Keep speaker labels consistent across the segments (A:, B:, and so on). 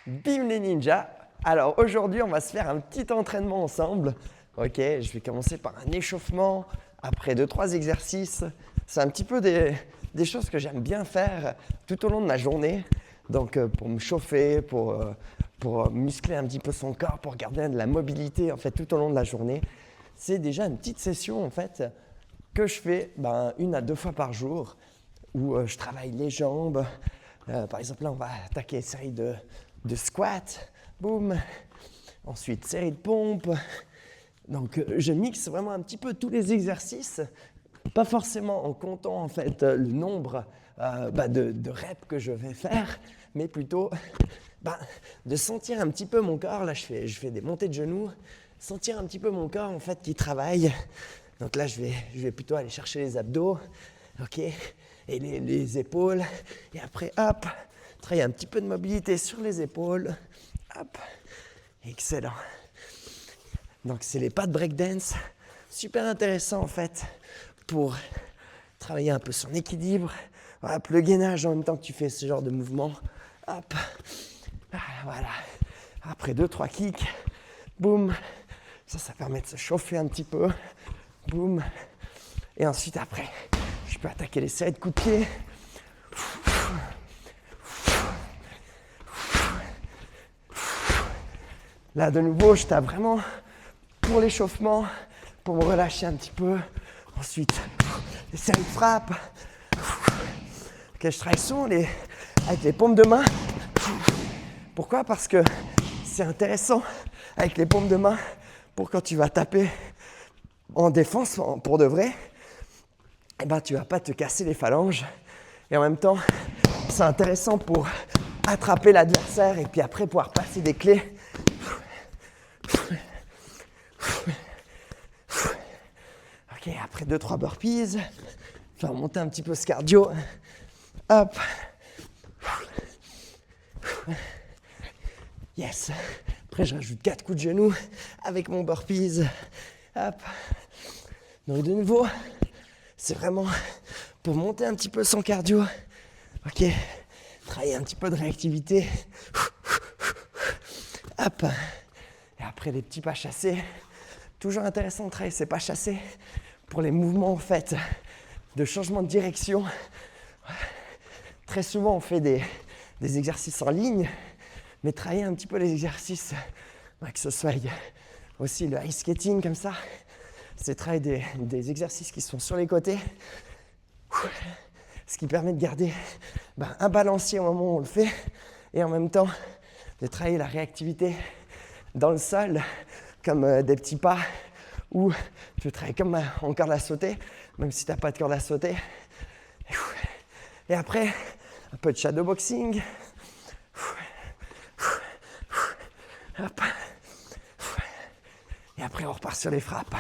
A: Bim les ninjas. Alors aujourd'hui, on va se faire un petit entraînement ensemble. Ok, je vais commencer par un échauffement, après 2-3 exercices. C'est un petit peu des choses que j'aime bien faire tout au long de ma journée. Donc pour me chauffer, pour muscler un petit peu son corps, pour garder de la mobilité en fait tout au long de la journée. C'est déjà une petite session en fait que je fais 1 à 2 fois par jour où je travaille les jambes. Par exemple, là, on va attaquer une série de squats, boum. Ensuite, série de pompes. Donc, je mixe vraiment un petit peu tous les exercices, pas forcément en comptant en fait le nombre de reps que je vais faire, mais plutôt de sentir un petit peu mon corps. Là, je fais des montées de genoux, sentir un petit peu mon corps en fait qui travaille. Donc là, je vais plutôt aller chercher les abdos, ok, et les épaules. Et après, hop, travailler un petit peu de mobilité sur les épaules. Hop, excellent. Donc, c'est les pas de breakdance. Super intéressant, en fait, pour travailler un peu son équilibre. Hop, le gainage en même temps que tu fais ce genre de mouvement. Hop, voilà. Après 2-3 kicks, boum. Ça permet de se chauffer un petit peu. Boum. Et ensuite, après, je peux attaquer les séries de coups de pied. Là, de nouveau, je tape vraiment pour l'échauffement, pour me relâcher un petit peu. Ensuite, les séries de frappe. Okay, je travaille souvent avec les paumes de main. Pourquoi? Parce que c'est intéressant avec les paumes de main pour quand tu vas taper en défense, pour de vrai, tu ne vas pas te casser les phalanges. Et en même temps, c'est intéressant pour attraper l'adversaire et puis après pouvoir passer des clés. Ok, après 2-3 burpees, faire monter un petit peu ce cardio. Hop. Yes. Après, je rajoute 4 coups de genoux avec mon burpees. Hop. Donc de nouveau, c'est vraiment pour monter un petit peu son cardio. Ok. Travailler un petit peu de réactivité. Hop. Et après les petits pas chassés. Toujours intéressant de travailler ces pas chassés pour les mouvements en fait de changement de direction. Très souvent on fait des exercices en ligne, mais travailler un petit peu les exercices, que ce soit aussi le ice skating comme ça, c'est travailler des exercices qui sont sur les côtés, ce qui permet de garder un balancier au moment où on le fait et en même temps de travailler la réactivité dans le sol comme des petits pas ou tu peux travailler comme en corde à sauter, même si tu n'as pas de corde à sauter. Et après, un peu de shadowboxing. Hop. Et après, on repart sur les frappes.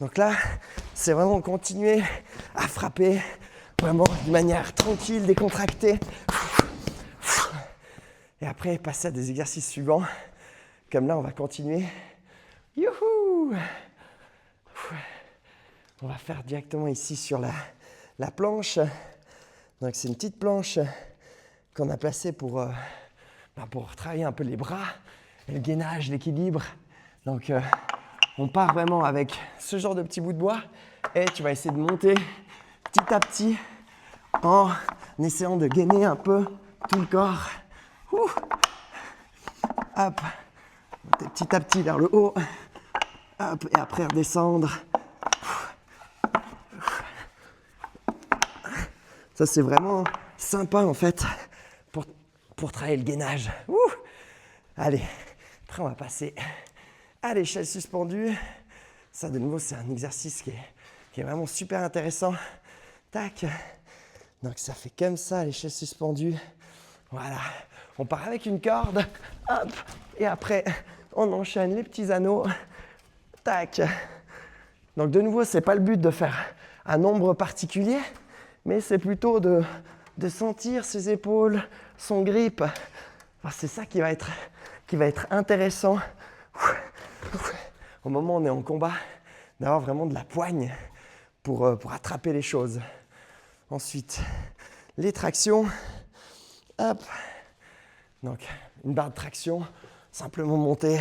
A: Donc là, c'est vraiment continuer à frapper vraiment de manière tranquille, décontractée. Et après, passer à des exercices suivants. Comme là, on va continuer. Youhou! On va faire directement ici sur la planche. Donc, c'est une petite planche qu'on a placée pour travailler un peu les bras, le gainage, l'équilibre. Donc, on part vraiment avec ce genre de petit bout de bois et tu vas essayer de monter petit à petit en essayant de gainer un peu tout le corps. Hop, monter petit à petit vers le haut. Hop, et après redescendre. Ça, c'est vraiment sympa en fait pour travailler le gainage. Allez, après on va passer à l'échelle suspendue. Ça, de nouveau, c'est un exercice qui est vraiment super intéressant. Tac. Donc, ça fait comme ça, l'échelle suspendue. Voilà. On part avec une corde. Hop. Et après, on enchaîne les petits anneaux. Tac. Donc, de nouveau, ce n'est pas le but de faire un nombre particulier, mais c'est plutôt de sentir ses épaules, son grip. Enfin, c'est ça qui va être intéressant au moment où on est en combat, d'avoir vraiment de la poigne pour attraper les choses. Ensuite, les tractions. Hop. Donc, une barre de traction, simplement monter,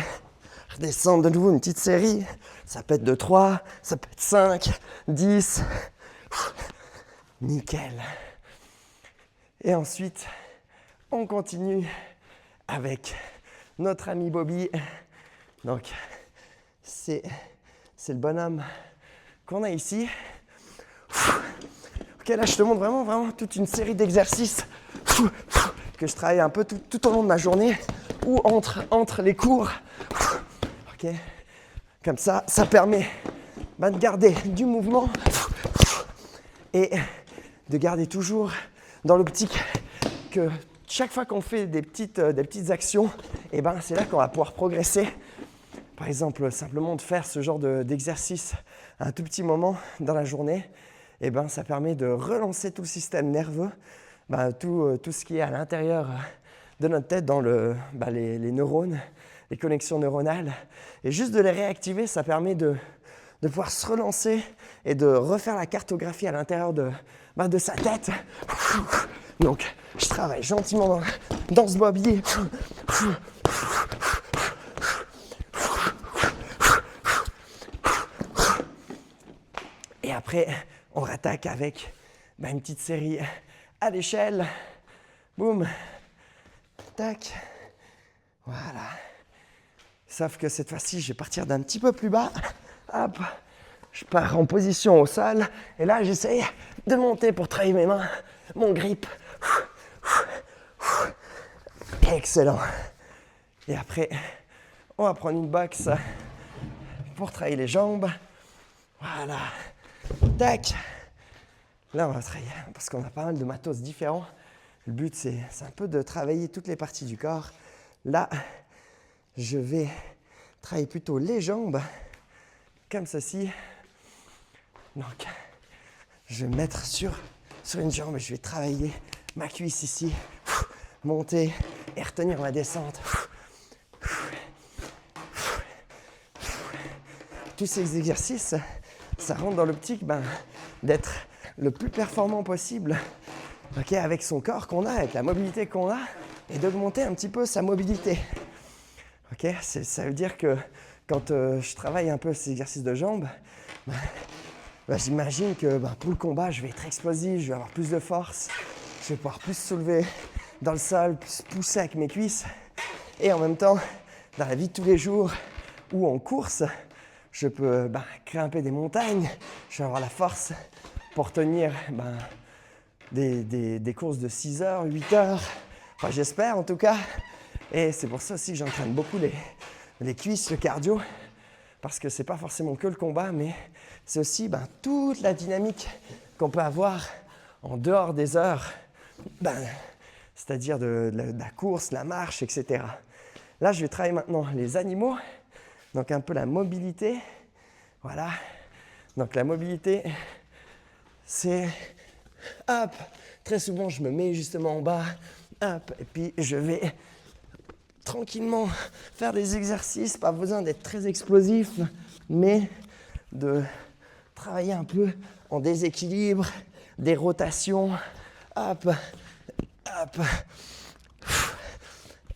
A: redescendre de nouveau une petite série. Ça peut être de 3, ça peut être 5, 10. Nickel. Et ensuite, on continue avec notre ami Bobby. Donc, c'est le bonhomme qu'on a ici. Ok, là, je te montre vraiment toute une série d'exercices que je travaille un peu tout au long de ma journée ou entre les cours. Ok, comme ça permet de garder du mouvement et de garder toujours dans l'optique que chaque fois qu'on fait des petites actions, et c'est là qu'on va pouvoir progresser. Par exemple, simplement de faire ce genre d'exercice un tout petit moment dans la journée, ça permet de relancer tout le système nerveux, tout ce qui est à l'intérieur de notre tête, dans les neurones, les connexions neuronales. Et juste de les réactiver, ça permet de pouvoir se relancer et de refaire la cartographie à l'intérieur de sa tête. Donc, je travaille gentiment dans ce bobier. Et après, on rattaque avec une petite série à l'échelle. Boum. Tac. Voilà. Sauf que cette fois-ci, je vais partir d'un petit peu plus bas. Hop. Je pars en position au sol. Et là, j'essaye de monter pour travailler mes mains, mon grip. Excellent. Et après, on va prendre une box pour travailler les jambes. Voilà. Tac. Là, on va travailler parce qu'on a pas mal de matos différents. Le but, c'est un peu de travailler toutes les parties du corps. Là, je vais travailler plutôt les jambes, comme ceci. Donc, je vais me mettre sur une jambe et je vais travailler ma cuisse ici, monter et retenir ma descente. Tous ces exercices, ça rentre dans l'optique d'être le plus performant possible, avec son corps qu'on a, avec la mobilité qu'on a, et d'augmenter un petit peu sa mobilité. Ça veut dire que quand je travaille un peu ces exercices de jambes, j'imagine que pour le combat, je vais être explosif, je vais avoir plus de force, je vais pouvoir plus soulever dans le sol, plus pousser avec mes cuisses. Et en même temps, dans la vie de tous les jours ou en course, je peux grimper des montagnes, je vais avoir la force pour tenir des courses de 6 heures, 8 heures, enfin j'espère en tout cas. Et c'est pour ça aussi que j'entraîne beaucoup les cuisses, le cardio, parce que c'est pas forcément que le combat, mais c'est aussi toute la dynamique qu'on peut avoir en dehors des heures, c'est-à-dire de la course, la marche, etc. Là, je vais travailler maintenant les animaux, donc un peu la mobilité. Voilà. Donc la mobilité, c'est hop. Très souvent, je me mets justement en bas, hop, et puis je vais tranquillement faire des exercices, pas besoin d'être très explosif, mais de travailler un peu en déséquilibre, des rotations, hop, hop.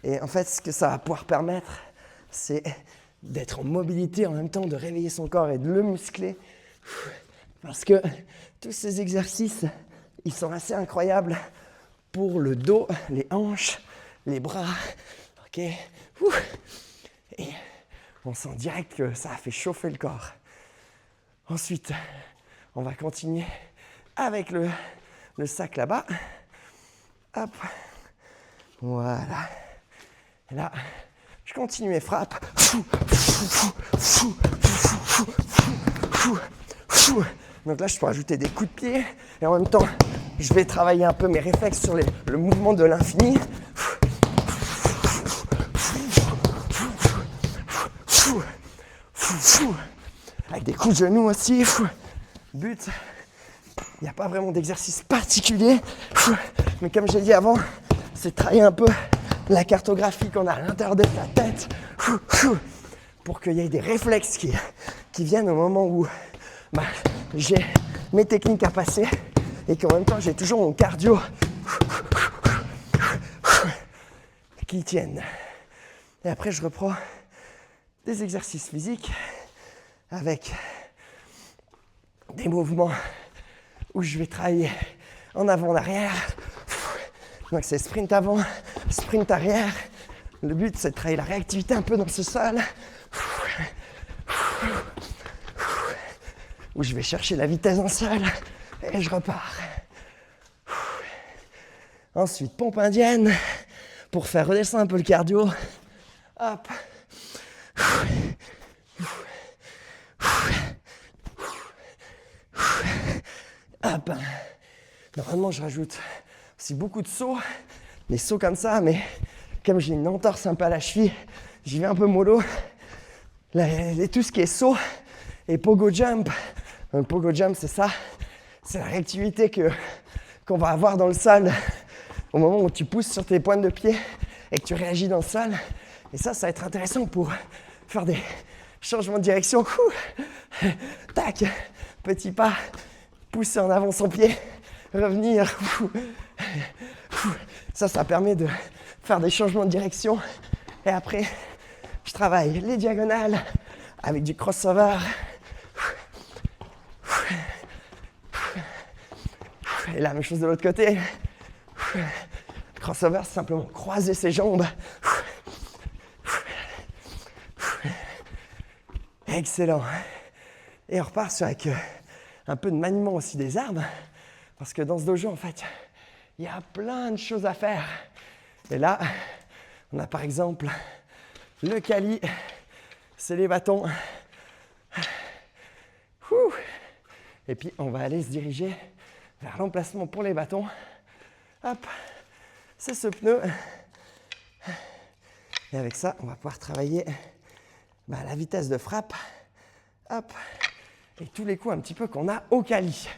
A: Et en fait, ce que ça va pouvoir permettre, c'est d'être en mobilité en même temps, de réveiller son corps et de le muscler. Parce que tous ces exercices, ils sont assez incroyables pour le dos, les hanches, les bras. Ok. Et on sent direct que ça a fait chauffer le corps. Ensuite, on va continuer avec le sac là-bas. Hop. Voilà. Et là, je continue mes frappes. Donc là, je peux rajouter des coups de pied. Et en même temps, je vais travailler un peu mes réflexes sur le mouvement de l'infini. Avec des coups de genoux aussi. But, il n'y a pas vraiment d'exercice particulier. Mais comme j'ai dit avant, c'est travailler un peu la cartographie qu'on a à l'intérieur de la tête. pour qu'il y ait des réflexes qui viennent au moment où j'ai mes techniques à passer et qu'en même temps j'ai toujours mon cardio qui tiennent. Et après je reprends des exercices physiques avec des mouvements où je vais travailler en avant, en arrière. Donc c'est sprint avant, sprint arrière. Le but c'est de travailler la réactivité un peu dans ce sol. Où je vais chercher la vitesse dans le sol et je repars. Ensuite, pompe indienne pour faire redescendre un peu le cardio. Hop. Hop. Normalement, je rajoute aussi beaucoup de sauts. Des sauts comme ça, mais comme j'ai une entorse un peu à la cheville, j'y vais un peu mollo. Tout ce qui est saut et pogo jump. Un pogo jump, c'est ça. C'est la réactivité qu'on va avoir dans le sol au moment où tu pousses sur tes pointes de pied et que tu réagis dans le sol. Et ça va être intéressant pour faire des changements de direction. Tac, petit pas, pousser en avant son pied, revenir. Ça permet de faire des changements de direction. Et après, je travaille les diagonales avec du crossover. Et la même chose de l'autre côté. Crossover, c'est simplement croiser ses jambes. Excellent. Et on repart avec un peu de maniement aussi des armes. Parce que dans ce dojo, en fait, il y a plein de choses à faire. Et là, on a par exemple le kali. C'est les bâtons. Et puis, on va aller se diriger vers l'emplacement pour les bâtons. Hop, c'est ce pneu. Et avec ça, on va pouvoir travailler la vitesse de frappe. Hop, et tous les coups un petit peu qu'on a au kali.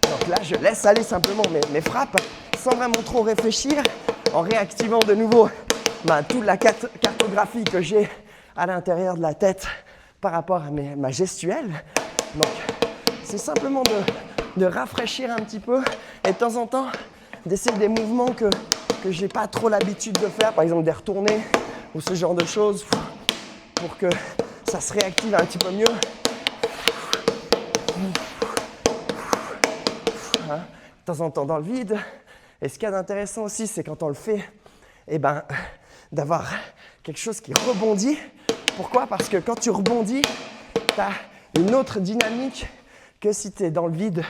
A: Donc là, je laisse aller simplement mes frappes sans vraiment trop réfléchir, en réactivant de nouveau toute la cartographie que j'ai à l'intérieur de la tête par rapport à ma gestuelle. Donc, c'est simplement de rafraîchir un petit peu et de temps en temps d'essayer des mouvements que je n'ai pas trop l'habitude de faire, par exemple des retournées ou ce genre de choses pour que ça se réactive un petit peu mieux. De temps en temps dans le vide. Et ce qu'il y a d'intéressant aussi, c'est quand on le fait, d'avoir quelque chose qui rebondit. Pourquoi ? Parce que quand tu rebondis, tu as une autre dynamique que si tu es dans le vide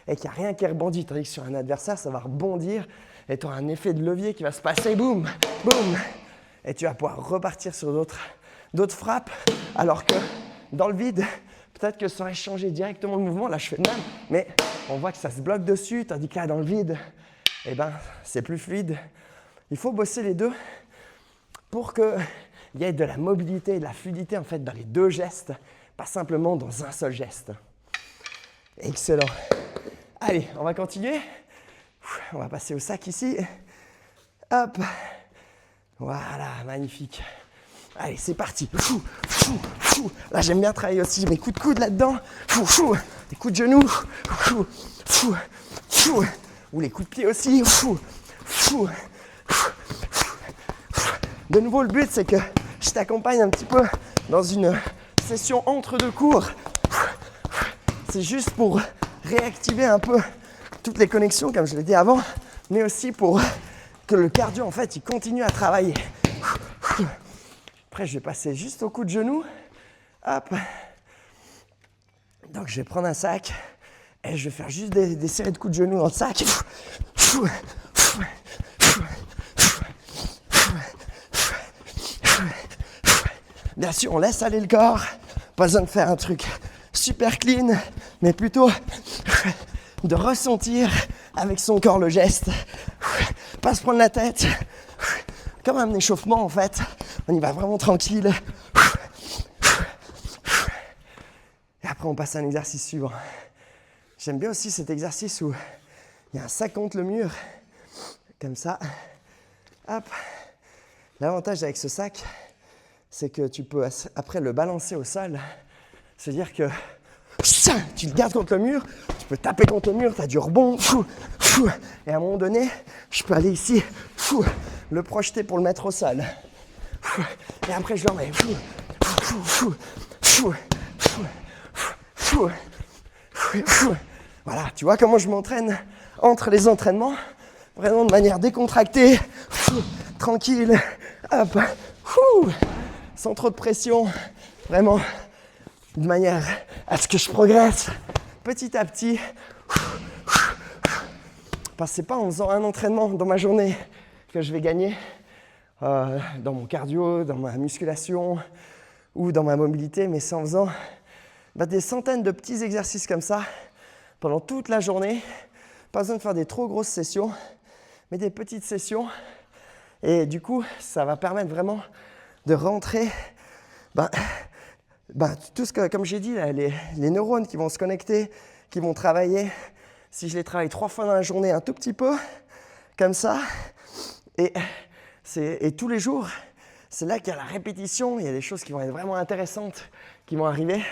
A: et qu'il n'y a rien qui rebondit. Tandis que sur un adversaire, ça va rebondir et tu auras un effet de levier qui va se passer, boum, boum. Et tu vas pouvoir repartir sur d'autres frappes. Alors que dans le vide, peut-être que ça aurait changé directement le mouvement. Là, je fais le même, mais on voit que ça se bloque dessus. Tandis que là, dans le vide, c'est plus fluide. Il faut bosser les deux pour qu'il y ait de la mobilité et de la fluidité en fait dans les deux gestes, pas simplement dans un seul geste. Excellent. Allez, on va continuer. On va passer au sac ici. Hop. Voilà, magnifique. Allez, c'est parti. Là, j'aime bien travailler aussi mes coups de coude là-dedans. Les coups de genoux. Ou les coups de pied aussi. De nouveau, le but, c'est que je t'accompagne un petit peu dans une session entre deux cours. C'est juste pour réactiver un peu toutes les connexions, comme je l'ai dit avant, mais aussi pour que le cardio, en fait, il continue à travailler. Après, je vais passer juste au coup de genou. Hop. Donc, je vais prendre un sac et je vais faire juste des séries de coups de genou dans le sac. Bien sûr, on laisse aller le corps. Pas besoin de faire un truc super clean, mais plutôt de ressentir avec son corps le geste. Pas se prendre la tête. Comme un échauffement, en fait. On y va vraiment tranquille. Et après, on passe à un exercice suivant. J'aime bien aussi cet exercice où il y a un sac contre le mur. Comme ça. Hop. L'avantage avec ce sac, c'est que tu peux après le balancer au sol, c'est-à-dire que tu le gardes contre le mur, tu peux taper contre le mur, tu as du rebond, et à un moment donné, je peux aller ici, le projeter pour le mettre au sol. Et après, je le remets. Voilà, tu vois comment je m'entraîne entre les entraînements, vraiment de manière décontractée, tranquille, hop, sans trop de pression, vraiment de manière à ce que je progresse petit à petit. Parce que c'est pas en faisant un entraînement dans ma journée que je vais gagner dans mon cardio, dans ma musculation ou dans ma mobilité, mais c'est en faisant des centaines de petits exercices comme ça pendant toute la journée. Pas besoin de faire des trop grosses sessions, mais des petites sessions. Et du coup, ça va permettre vraiment de rentrer tout ce que, comme j'ai dit, là, les neurones qui vont se connecter, qui vont travailler. Si je les travaille 3 fois dans la journée, un tout petit peu, comme ça, et tous les jours, c'est là qu'il y a la répétition, il y a des choses qui vont être vraiment intéressantes qui vont arriver.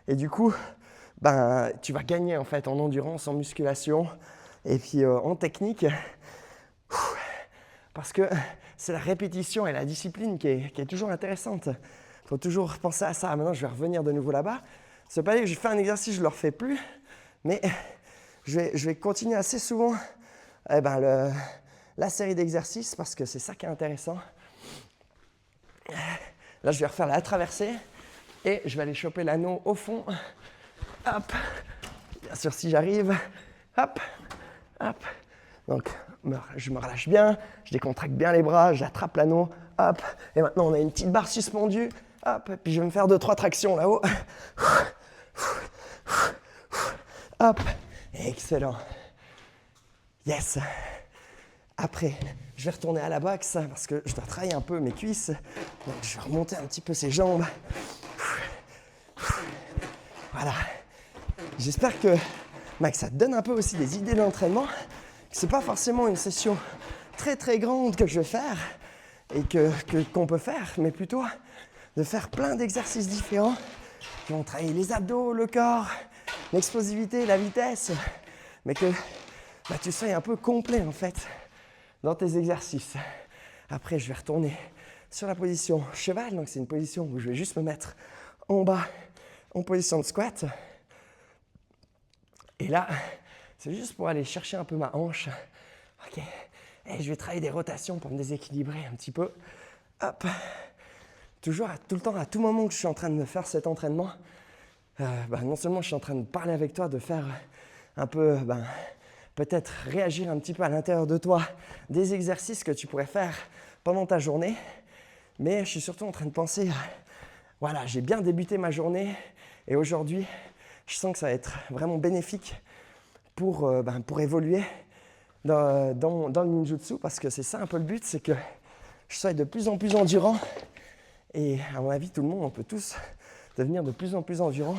A: Et du coup, tu vas gagner en fait en endurance, en musculation et puis en technique. Parce que c'est la répétition et la discipline qui est toujours intéressante. Il faut toujours penser à ça. Maintenant, je vais revenir de nouveau là-bas. Ça veut pas dire que je fais un exercice, je ne le refais plus. Mais je vais continuer assez souvent la série d'exercices parce que c'est ça qui est intéressant. Là, je vais refaire la traversée et je vais aller choper l'anneau au fond. Hop. Bien sûr, si j'arrive. Hop. Hop. Donc, je me relâche bien, je décontracte bien les bras, j'attrape l'anneau. Hop. Et maintenant, on a une petite barre suspendue. Hop. Et puis, je vais me faire 2-3 tractions là-haut. Hop. Excellent. Yes. Après, je vais retourner à la boxe parce que je dois travailler un peu mes cuisses. Donc, je vais remonter un petit peu ces jambes. Voilà. J'espère que ça te donne un peu aussi des idées d'entraînement. Ce n'est pas forcément une session très très grande que je vais faire et qu'on peut faire, mais plutôt de faire plein d'exercices différents qui vont travailler les abdos, le corps, l'explosivité, la vitesse, mais que tu sois un peu complet en fait dans tes exercices. Après, je vais retourner sur la position cheval, donc c'est une position où je vais juste me mettre en bas en position de squat. Et là, c'est juste pour aller chercher un peu ma hanche. Ok. Et je vais travailler des rotations pour me déséquilibrer un petit peu. Hop. Toujours, tout le temps, à tout moment que je suis en train de me faire cet entraînement, non seulement je suis en train de parler avec toi, de faire un peu, peut-être réagir un petit peu à l'intérieur de toi des exercices que tu pourrais faire pendant ta journée, mais je suis surtout en train de penser, voilà, j'ai bien débuté ma journée et aujourd'hui, je sens que ça va être vraiment bénéfique pour évoluer dans le ninjutsu parce que c'est ça un peu le but, c'est que je sois de plus en plus endurant et à mon avis, tout le monde, on peut tous devenir de plus en plus endurant.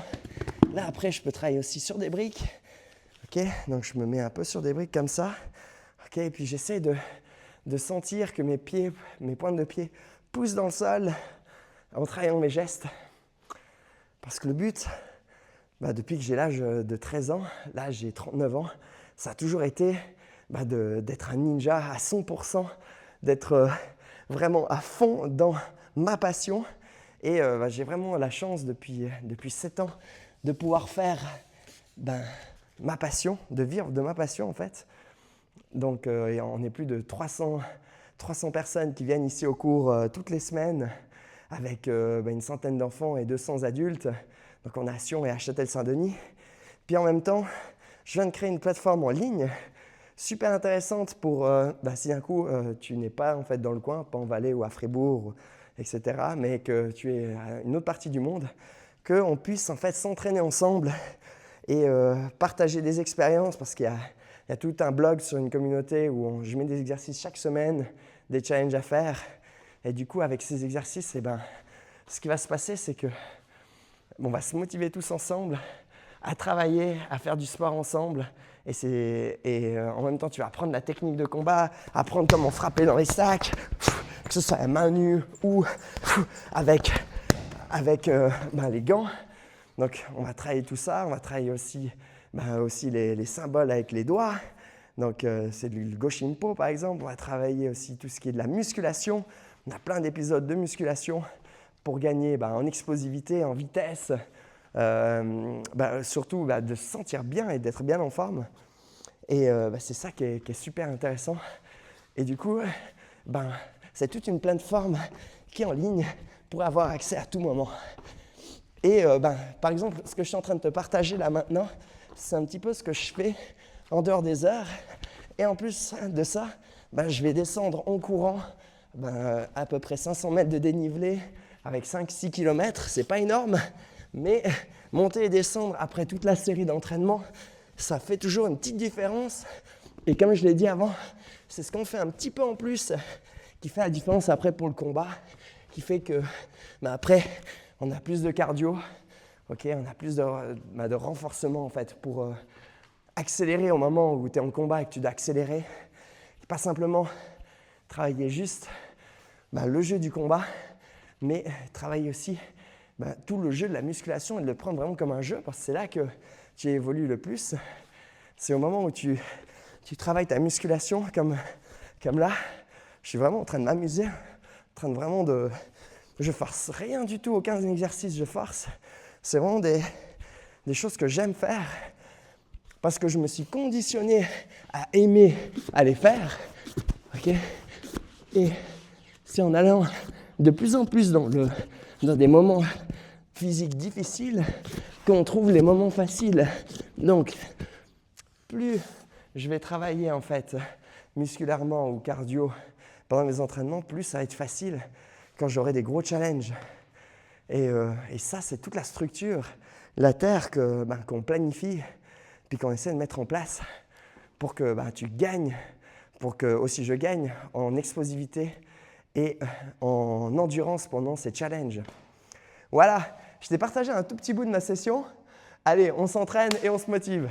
A: Là, après, je peux travailler aussi sur des briques. Ok, donc je me mets un peu sur des briques comme ça. Ok, et puis j'essaie de sentir que mes pointes de pied poussent dans le sol en travaillant mes gestes. Parce que le but, depuis que j'ai l'âge de 13 ans, là j'ai 39 ans, ça a toujours été d'être un ninja à 100%, d'être vraiment à fond dans ma passion. Et j'ai vraiment la chance depuis 7 ans de pouvoir faire ma passion, de vivre de ma passion en fait. Donc on est plus de 300 personnes qui viennent ici au cours toutes les semaines avec une centaine d'enfants et 200 adultes. Donc on est à Sion et à Châtel-Saint-Denis. Puis en même temps, je viens de créer une plateforme en ligne super intéressante pour si d'un coup tu n'es pas en fait dans le coin, pas en Valais ou à Fribourg, etc., mais que tu es à une autre partie du monde, qu'on puisse en fait s'entraîner ensemble et partager des expériences parce qu'il y a tout un blog sur une communauté où je mets des exercices chaque semaine, des challenges à faire. Et du coup, avec ces exercices, ce qui va se passer, c'est que on va se motiver tous ensemble à travailler, à faire du sport ensemble. Et en même temps, tu vas apprendre la technique de combat, apprendre comment frapper dans les sacs, que ce soit à main nue ou avec les gants. Donc on va travailler tout ça, on va travailler aussi les symboles avec les doigts. Donc c'est le Goshinpo par exemple, on va travailler aussi tout ce qui est de la musculation. On a plein d'épisodes de musculation pour gagner en explosivité, en vitesse, surtout de se sentir bien et d'être bien en forme. Et c'est ça qui est super intéressant. Et du coup, c'est toute une plateforme qui est en ligne pour avoir accès à tout moment. Et par exemple, ce que je suis en train de te partager là maintenant, c'est un petit peu ce que je fais en dehors des heures. Et en plus de ça, je vais descendre en courant à peu près 500 mètres de dénivelé avec 5-6 km. C'est pas énorme, mais monter et descendre après toute la série d'entraînements, ça fait toujours une petite différence. Et comme je l'ai dit avant, c'est ce qu'on fait un petit peu en plus qui fait la différence après pour le combat, qui fait que après, on a plus de cardio, on a plus de renforcement en fait pour accélérer au moment où tu es en combat et que tu dois accélérer. Pas simplement travailler juste le jeu du combat, mais travailler aussi tout le jeu de la musculation et de le prendre vraiment comme un jeu, parce que c'est là que tu évolues le plus. C'est au moment où tu travailles ta musculation comme là. Je suis vraiment en train de m'amuser, en train de vraiment de... Je force rien du tout, aucun exercice je force. C'est vraiment des choses que j'aime faire parce que je me suis conditionné à aimer à les faire. Et c'est en allant de plus en plus dans des moments physiques difficiles qu'on trouve les moments faciles. Donc, plus je vais travailler en fait musculairement ou cardio pendant mes entraînements, plus ça va être facile quand j'aurai des gros challenges. Et ça, c'est toute la structure, la terre qu'on planifie, puis qu'on essaie de mettre en place pour que tu gagnes, pour que aussi je gagne en explosivité et en endurance pendant ces challenges. Voilà, je t'ai partagé un tout petit bout de ma session. Allez, on s'entraîne et on se motive.